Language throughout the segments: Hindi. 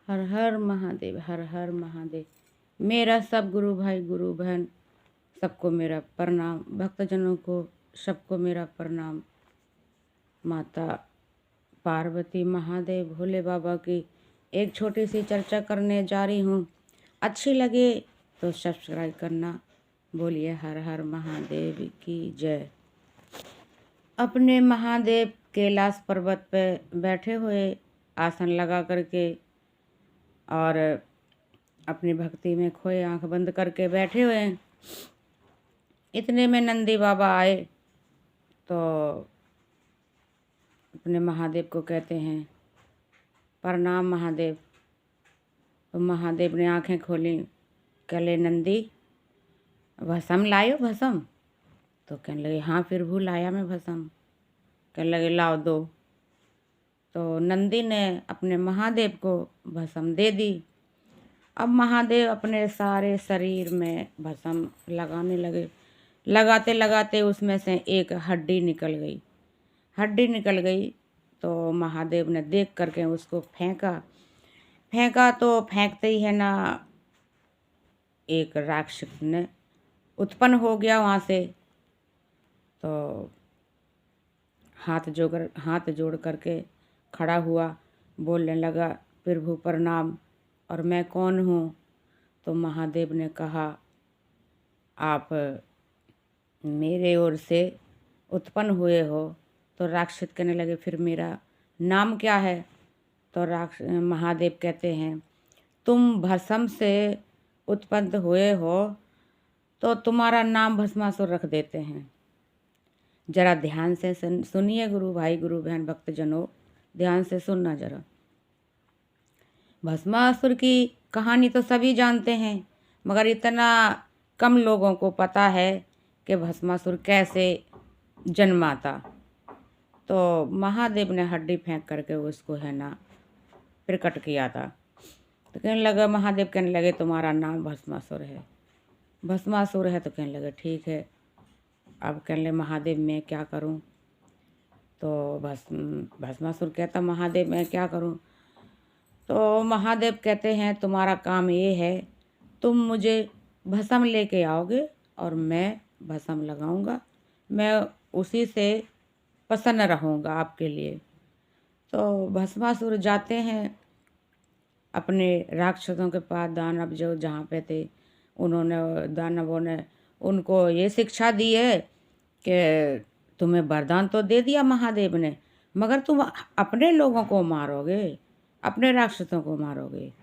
हर हर महादेव, हर हर महादेव। मेरा सब गुरु भाई गुरु बहन सबको मेरा प्रणाम, भक्तजनों को सबको मेरा प्रणाम। माता पार्वती, महादेव, भोले बाबा की एक छोटी सी चर्चा करने जा रही हूँ। अच्छी लगे तो सब्सक्राइब करना। बोलिए हर हर महादेव की जय। अपने महादेव कैलाश पर्वत पे बैठे हुए आसन लगा करके और अपनी भक्ति में खोए आंख बंद करके बैठे हुए हैं। इतने में नंदी बाबा आए तो अपने महादेव को कहते हैं, प्रणाम महादेव। तो महादेव ने आंखें खोली, कहले नंदी भस्म लायो भस्म। तो कहने लगे हाँ प्रभु लाया मैं भस्म। कहने लगे लाओ दो। तो नंदी ने अपने महादेव को भस्म दे दी। अब महादेव अपने सारे शरीर में भस्म लगाने लगे। लगाते लगाते उसमें से एक हड्डी निकल गई। हड्डी निकल गई तो महादेव ने देख करके उसको फेंका। फेंका तो फेंकते ही है ना, एक राक्षस ने उत्पन्न हो गया वहाँ से। तो हाथ जोड़ करके खड़ा हुआ, बोलने लगा प्रभु प्रणाम, और मैं कौन हूँ। तो महादेव ने कहा आप मेरे ओर से उत्पन्न हुए हो। तो राक्षस कहने लगे फिर मेरा नाम क्या है। तो महादेव कहते हैं तुम भस्म से उत्पन्न हुए हो तो तुम्हारा नाम भस्मासुर रख देते हैं। जरा ध्यान से सुनिए गुरु भाई गुरु बहन भक्तजनों, ध्यान से सुनना जरा। भस्मासुर की कहानी तो सभी जानते हैं, मगर इतना कम लोगों को पता है कि भस्मासुर कैसे जन्मा था। तो महादेव ने हड्डी फेंक करके उसको है ना प्रकट किया था। तो कहने लगा, महादेव कहने लगे तुम्हारा नाम भस्मासुर है। भस्मासुर है तो कहने लगे ठीक है। अब कहने लगे महादेव मैं क्या करूं। तो भस्मासुर कहता महादेव मैं क्या करूं। तो महादेव कहते हैं तुम्हारा काम ये है, तुम मुझे भस्म लेके आओगे और मैं भस्म लगाऊंगा, मैं उसी से प्रसन्न रहूंगा आपके लिए। तो भस्मासुर जाते हैं अपने राक्षसों के पास, दानव जो जहाँ पे थे, दानवों ने उनको ये शिक्षा दी है कि तुम्हें वरदान तो दे दिया महादेव ने, मगर तुम अपने लोगों को मारोगे, अपने राक्षसों को मारोगे।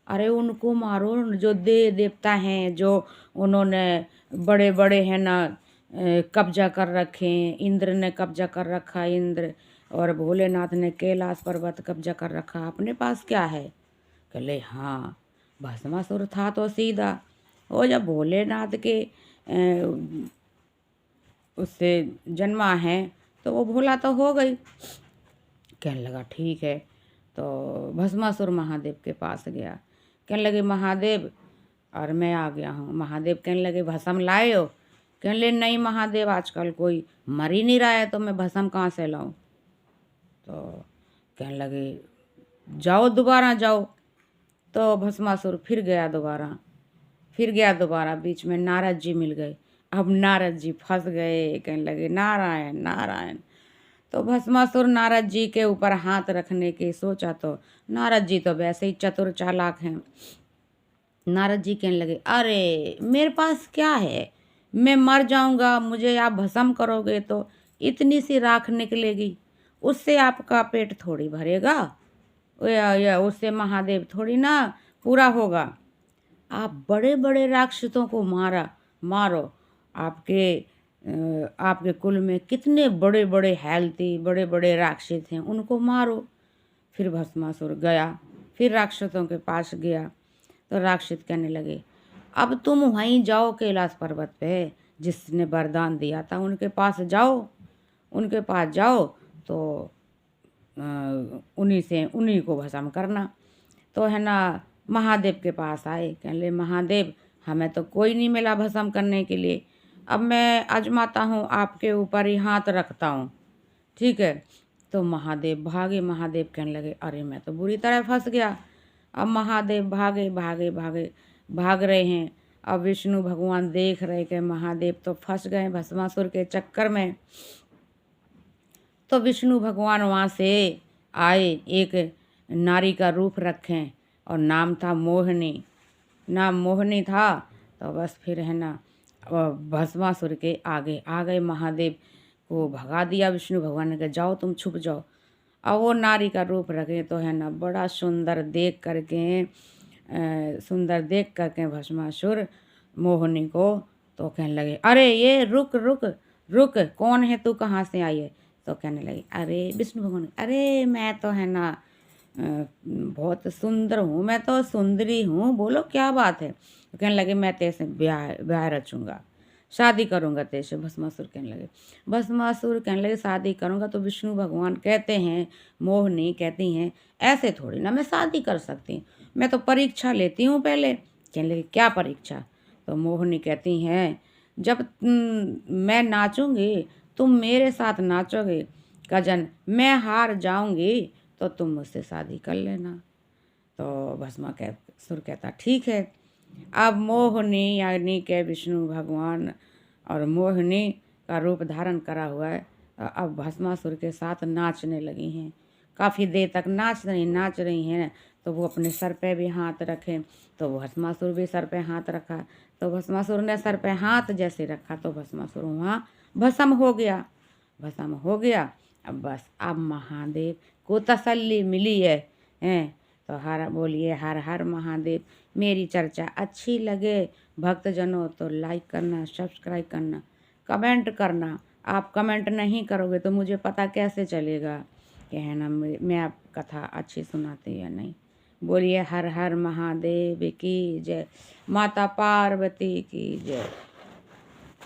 अरे उनको मारो जो देवता हैं, जो उन्होंने बड़े बड़े हैं ना कब्जा कर रखे। इंद्र ने कब्जा कर रखा, इंद्र और भोलेनाथ ने कैलाश पर्वत कब्जा कर रखा, अपने पास क्या है। कहले हाँ भस्मासुर था तो सीधा, वो जब भोलेनाथ के उससे जन्मा है तो वो भोला तो हो गई। कहने लगा ठीक है। तो भस्मासुर महादेव के पास गया, कहने लगे महादेव और मैं आ गया हूँ। महादेव कहने लगे भस्म लाए हो। कहने लगे नहीं महादेव आजकल कोई मर ही नहीं रहा है तो मैं भस्म कहाँ से लाऊं। तो कहने लगे जाओ दोबारा जाओ। तो भस्मासुर फिर गया दोबारा। बीच में नारद जी मिल गए। अब नारद जी फंस गए, कहने लगे नारायण नारायण। तो भस्मासुर नारद जी के ऊपर हाथ रखने की सोचा तो नारद जी तो वैसे ही चतुर चालाक हैं। नारद जी कहने लगे अरे मेरे पास क्या है, मैं मर जाऊंगा, मुझे आप भस्म करोगे तो इतनी सी राख निकलेगी, उससे आपका पेट थोड़ी भरेगा, या उससे महादेव थोड़ी ना पूरा होगा। आप बड़े बड़े राक्षसों को मारो। आपके कुल में कितने बड़े बड़े हेल्थी बड़े बड़े राक्षस हैं, उनको मारो। फिर भस्मासुर गया, फिर राक्षसों के पास गया। तो राक्षस कहने लगे अब तुम वहीं जाओ कैलाश पर्वत पे, जिसने वरदान दिया था उनके पास जाओ तो उन्हीं को भस्म करना। तो है ना महादेव के पास आए, कहने लगे महादेव हमें तो कोई नहीं मिला भस्म करने के लिए, अब मैं आजमाता हूँ, आपके ऊपर ही हाथ रखता हूँ, ठीक है। तो महादेव भागे। महादेव कहने लगे अरे मैं तो बुरी तरह फंस गया, अब महादेव भागे भागे भागे भाग रहे हैं। अब विष्णु भगवान देख रहे कि महादेव तो फंस गए भस्मासुर के चक्कर में। तो विष्णु भगवान वहाँ से आए, एक नारी का रूप रखें और नाम था मोहिनी। नाम मोहिनी था। तो बस फिर है ना भस्मासुर के आगे आ गए। महादेव को भगा दिया विष्णु भगवान ने कहा जाओ तुम छुप जाओ। अब वो नारी का रूप रखे तो है ना बड़ा सुंदर देख करके भस्मासुर मोहिनी को तो कहने लगे अरे ये रुक रुक रुक, कौन है तू, कहाँ से आई है? तो कहने लगे अरे विष्णु भगवान, अरे मैं तो है ना बहुत सुंदर हूँ, मैं तो सुंदरी हूँ, बोलो क्या बात है? तो कहने लगे मैं तेरे से ब्याह रचूंगा, शादी करूंगा तेरे से। भस्मासुर कहने लगे शादी करूंगा। तो विष्णु भगवान कहते हैं, मोहिनी कहती हैं ऐसे थोड़ी ना मैं शादी कर सकती हूँ, मैं तो परीक्षा लेती हूँ पहले। कहने लगे क्या परीक्षा? तो मोहिनी कहती हैं जब मैं नाचूंगी तुम मेरे साथ नाचोगे, कजन मैं हार जाऊंगी तो तुम मुझसे शादी कर लेना। तो भस्मासुर कहता ठीक है। अब मोहिनी यानी के विष्णु भगवान और मोहिनी का रूप धारण करा हुआ है, अब भस्मासुर के साथ नाचने लगी हैं। काफ़ी देर तक नाच रही हैं। तो वो अपने सर पे भी हाथ रखे, तो भस्मासुर भी सर पे हाथ रखा। तो भस्मासुर ने सर पे हाथ जैसे रखा तो भस्मासुर वहाँ भस्म हो गया। अब बस अब महादेव को तसल्ली मिली है। तो बोलिए हर हर महादेव। मेरी चर्चा अच्छी लगे भक्तजनों तो लाइक करना, सब्सक्राइब करना, कमेंट करना। आप कमेंट नहीं करोगे तो मुझे पता कैसे चलेगा कि है ना मैं आप कथा अच्छी सुनाती या नहीं। बोलिए हर हर महादेव की जय, माता पार्वती की जय।